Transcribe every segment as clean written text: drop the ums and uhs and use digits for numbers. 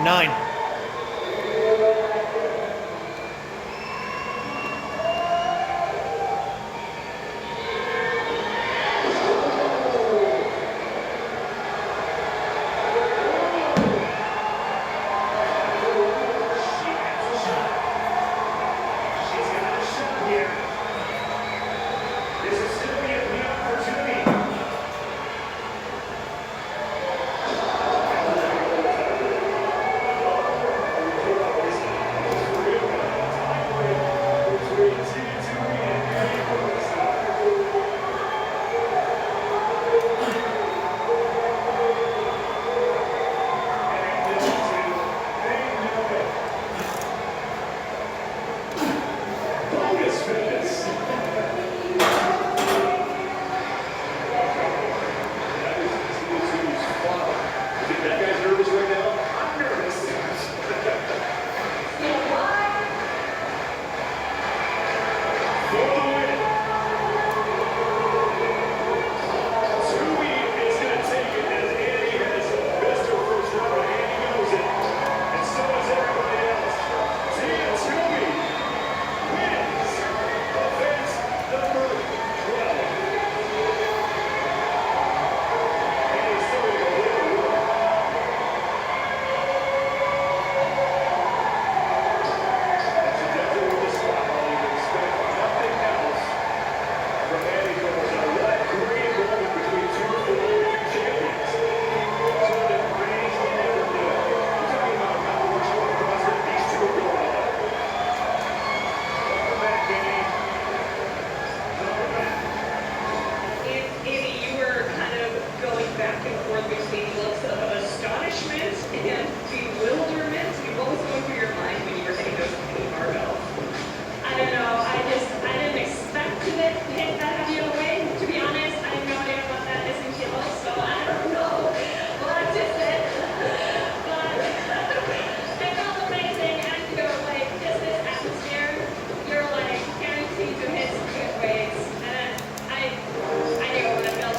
9.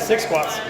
Six squats.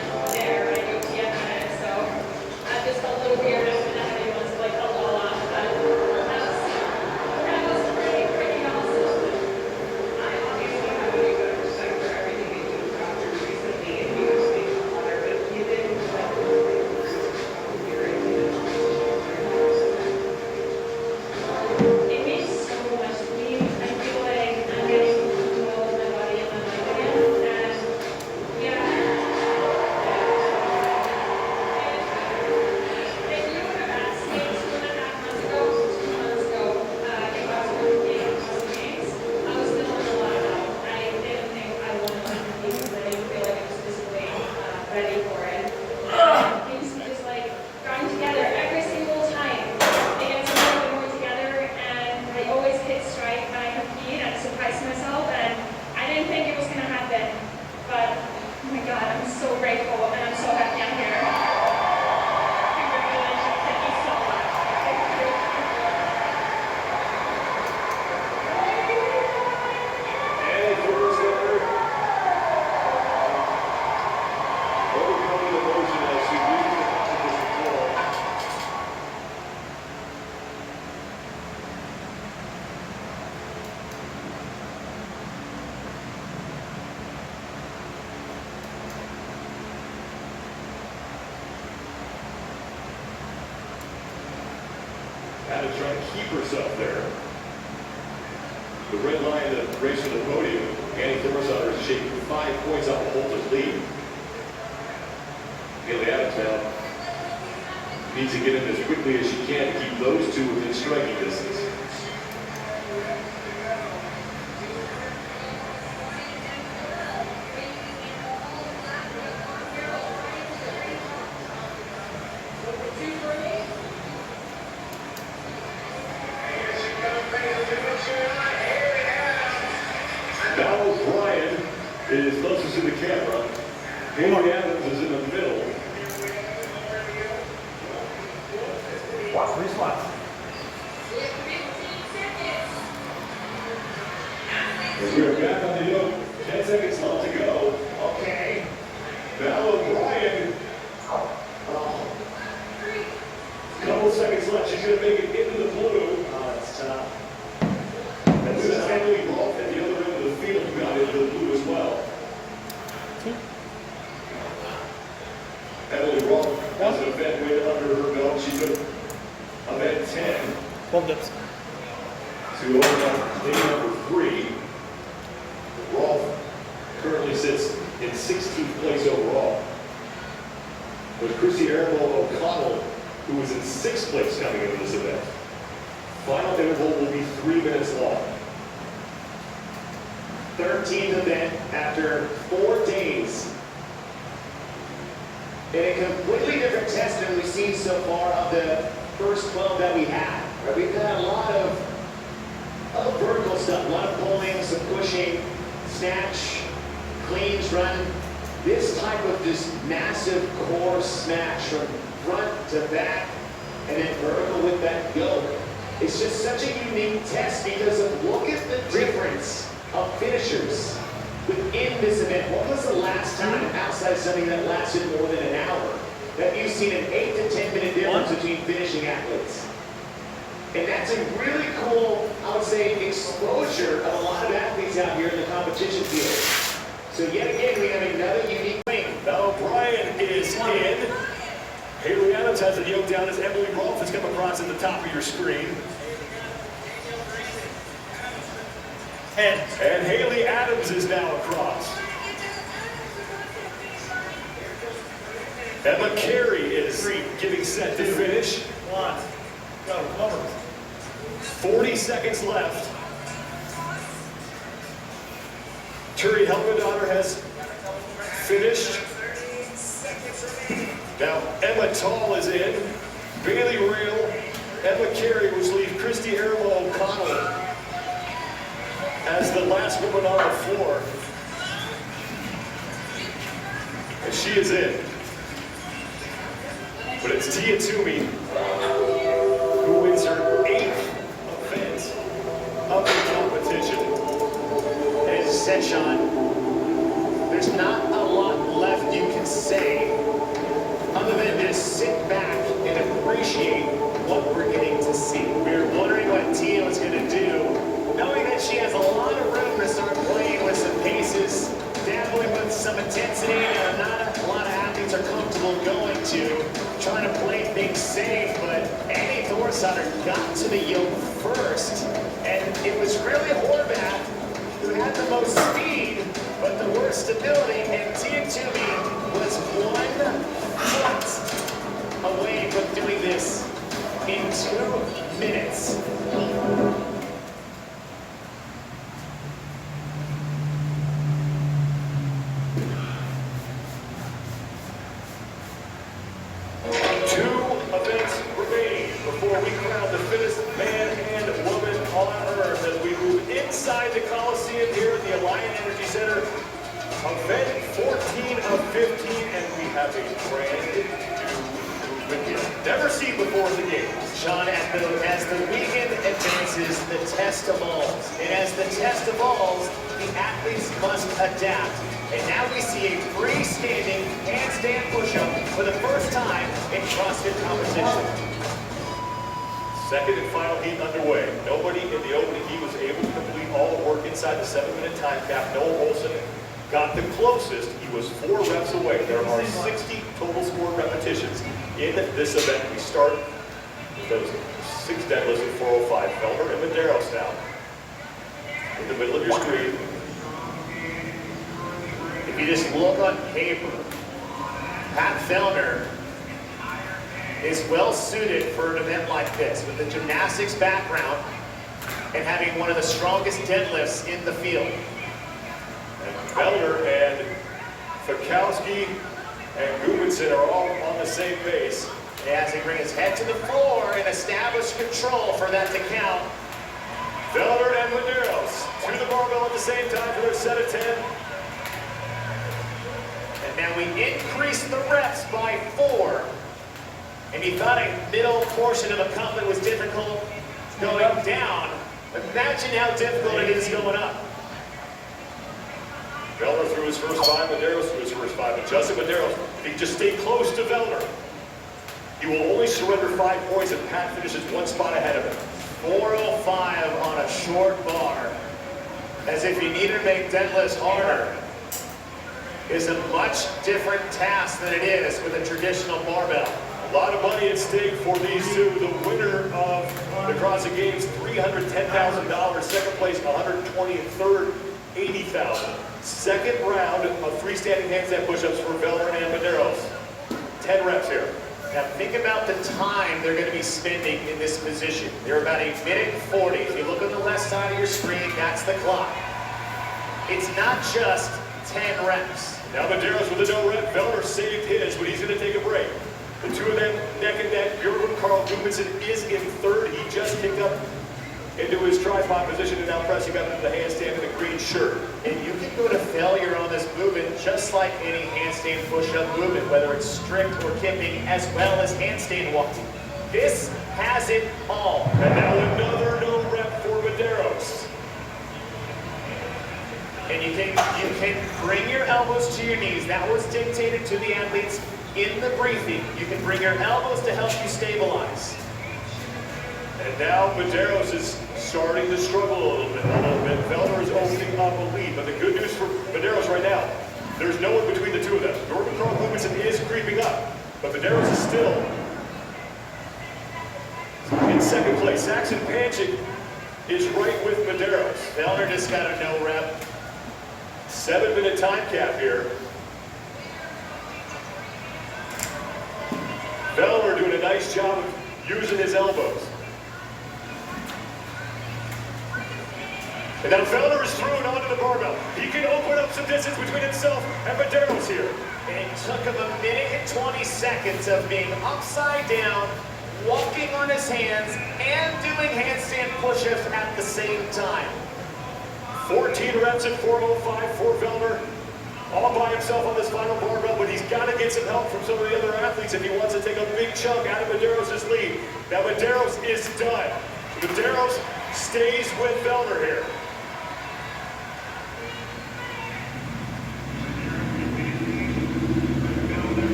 Had to try to keep herself there. The red line that race to the podium, Annie Thorsauer is shaking 5 points off of Holter's lead. Haley Adams now needs to get in as quickly as she can to keep those two within striking distance. Is closest to the camera. Haley Adams is in the middle. Watch 3 squats. As we are back on the yoke, 10 seconds left to go. Okay. Now O'Brien. Couple seconds left. She's going overall. Has an event win under her belt. She took event 10. Bump dips. To day number 3. Rolf currently sits in 16th place overall. With Christy Arable O'Connell, who is in 6th place coming into this event. Final interval will be 3 minutes long. 13th event after 4 days. In a completely different test than we've seen so far of the first 12 that we had. Right? We've had a lot of vertical stuff, a lot of pulling, some pushing, snatch, cleans, run. This type of just massive core snatch from front to back and then vertical with that yoke. It's just such a unique test because of look at the difference of finishers within this event. When was the last time outside something that lasted more than an hour that you've seen an 8 to 10 minute difference between finishing athletes? And that's a really cool, I would say, exposure of a lot of athletes out here in the competition field. So yet again, we have another unique thing. Now Brian is in. Haley Adams has it yoked down as Emily Rolfe has come across at the top of your screen. And Haley Adams is now across. Emma Carey is getting set to finish. 1. Go, cover. 40 seconds left. Turi Helmendottir has finished. Now Emma Tall is in. Bailey Real, Emma Carey, which leaves Christy Arable O'Connell as the last woman on the floor. And she is in. But it's Tia Toomey who wins her 8th event of the competition. And as you said, Sean, there's not a lot left you can say other than just sit back and appreciate what we're getting to see. We were wondering what Tia was going to do, knowing that she has a lot of room to start playing with some paces, dabbling with some intensity, and not a lot of athletes are comfortable going to, trying to play things safe, but Annie Thorsatter got to the yoke first, and it was really Horvath who had the most speed, but the worst stability, and Tia Toomey was 1 foot away from doing this in 2 minutes. Inside the Coliseum here at the Alliant Energy Center, event 14 of 15, and we have a brand new movement here. Never seen before in the game. Sean, as the weekend advances, the test evolves. And as the test evolves, the athletes must adapt. And now we see a freestanding handstand push-up for the first time in CrossFit competition. Second and final heat underway. Nobody in the opening heat was able to complete all the work inside the 7-minute time cap. Noah Olson got the closest. He was 4 reps away. There are 60 total scored repetitions in this event. We start with those 6 deadlifts at 405. Felder and Medeiros now in the middle of your screen. If you just look on paper, Pat Felder is well suited for an event like this with a gymnastics background and having one of the strongest deadlifts in the field. And Felder and Fikowski and Gudmundsson are all on the same pace. As he brings his head to the floor and establish control for that to count. Felder and Medeiros to the barbell at the same time for their set of 10. And now we increase the reps by 4. And he thought a middle portion of a couplet was difficult going down. Imagine how difficult it is going up. Felder threw his first 5, Medeiros threw his first 5. But Justin Medeiros, if he can just stay close to Felder, he will only surrender 5 points if Pat finishes 1 spot ahead of him. 405 on a short bar. As if you needed to make deadlifts harder. is a much different task than it is with a traditional barbell. A lot of money at stake for these two. The winner of the CrossFit Games, $310,000. Second place, $120,000, and third, $80,000. Second round of freestanding handstand push-ups for Velner and Medeiros. 10 reps here. Now think about the time they're going to be spending in this position. They're about 1:40. If you look on the left side of your screen, that's the clock. It's not just 10 reps. Now Medeiros with a no rep. Velner saved his, but he's going to take a break. The two of them neck and neck. Carl Gudmundsson is in third. He just kicked up into his tripod position and now pressing up into the handstand in the green shirt. And you can go to failure on this movement just like any handstand push-up movement, whether it's strict or kipping, as well as handstand walking. This has it all. And now another no rep for Medeiros. And you can bring your elbows to your knees. That was dictated to the athletes in the briefing. You can bring your elbows to help you stabilize. And now Medeiros is starting to struggle a little bit. Velner is opening up a lead, but the good news for Medeiros right now, there's no one between the two of them. Carl Gudmundsson is creeping up, but Medeiros is still in second place. Saxon Panchik is right with Medeiros. Velner just got a no rep. 7-minute time cap here. Velner doing a nice job of using his elbows. And now Velner is thrown onto the barbell. He can open up some distance between himself and Medeiros here. And it took him 1:20 seconds of being upside down, walking on his hands, and doing handstand push-ups at the same time. 14 reps at 4:05 for Velner. All by himself on this final barbell, but he's got to get some help from some of the other athletes if he wants to take a big chunk out of Medeiros' lead. Now Medeiros is done. Medeiros stays with Velner here.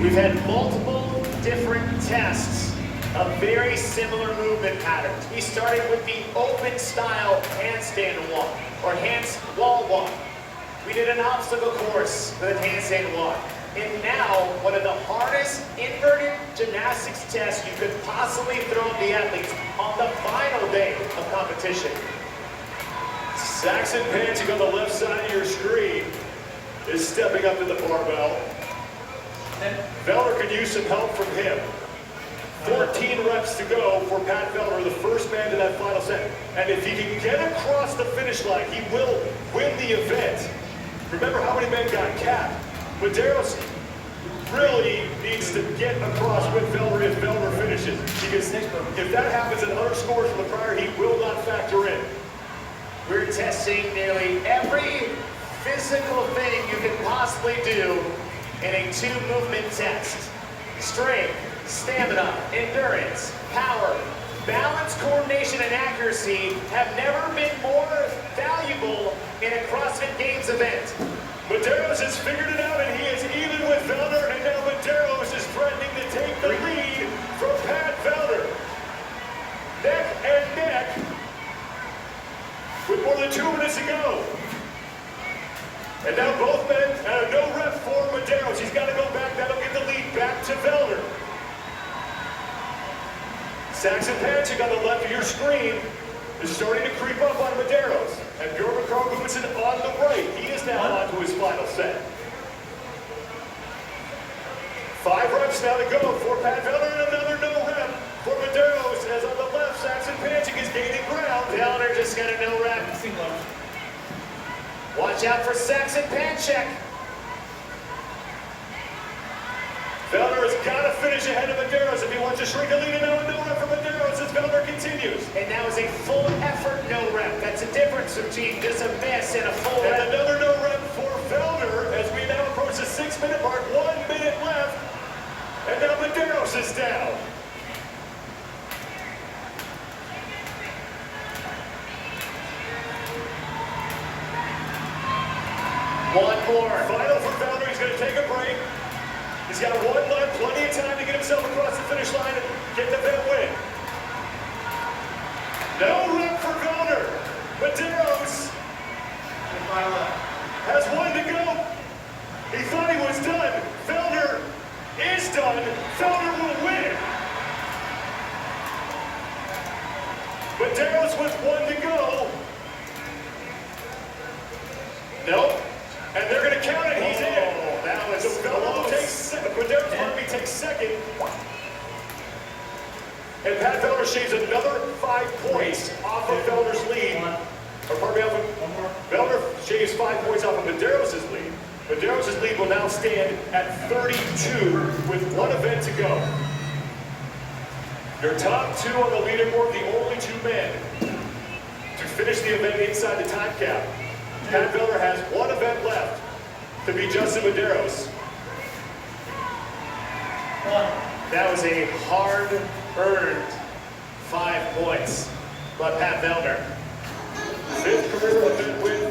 We've had multiple different tests of very similar movement patterns. We started with the open style handstand walk or wall walk. We did an obstacle course with a handstand walk. And now, one of the hardest inverted gymnastics tests you could possibly throw at the athletes on the final day of competition. Saxon Panchik on the left side of your screen is stepping up to the barbell. Velner could use some help from him. 14 reps to go for Pat Velner, the first man to that final set. And if he can get across the finish line, he will win the event. Remember how many men got capped. Medeiros really needs to get across with Velner if Velner finishes. Because if that happens and other scores from the prior, he will not factor in. We're testing nearly every physical thing you can possibly do in a two-movement test. Strength, stamina, endurance, power, balance, coordination, and accuracy have never been more valuable in a CrossFit Games event. Medeiros has figured it out, and he is even with Velner, and now Medeiros is threatening to take the lead from Pat Velner. Neck and neck with more than 2 minutes to go. And now both men have no rep for Medeiros. He's got to go back. That'll give the lead back to Velner. Saxon Panchik on the left of your screen is starting to creep up on Medeiros. And Carl Gudmundsson on the right. He is now on to his final set. 5 reps now to go for Pat Velner, and another no rep for Medeiros, as on the left, Saxon Panchik is gaining ground. Velner just got a no rep. Watch out for Saxon Panchik. Velner has got to finish ahead of Medeiros if he wants to shrink a lead, and now a no rep for Medeiros as Velner continues. And that was a full effort no rep. That's a difference between just a miss and a full and rep. Another no rep for Velner as we now approach the 6-minute mark. 1 minute left. And now Medeiros is down. One more. Final for Velner. He's going to take a break. He's got 1 left, plenty of time to get himself across the finish line and get the event win. No rep for Velner. Medeiros has one to go. He thought he was done. Felder is done. Felder will win. Medeiros with one to go. Nope. And they're going to count it. He's in. That was So Felder takes second. Burpee takes second. And Pat Felder shaves another 5 points off of Felder's lead. Or pardon me, off of, Felder shaves 5 points off of Medeiros' lead. Medeiros' lead will now stand at 32 with one event to go. Your top 2 on the leaderboard, the only 2 men to finish the event inside the time cap. Pat Felder has 1 event left to beat Justin Medeiros. That was a hard-earned 5 points by Pat Felder. 5th career event win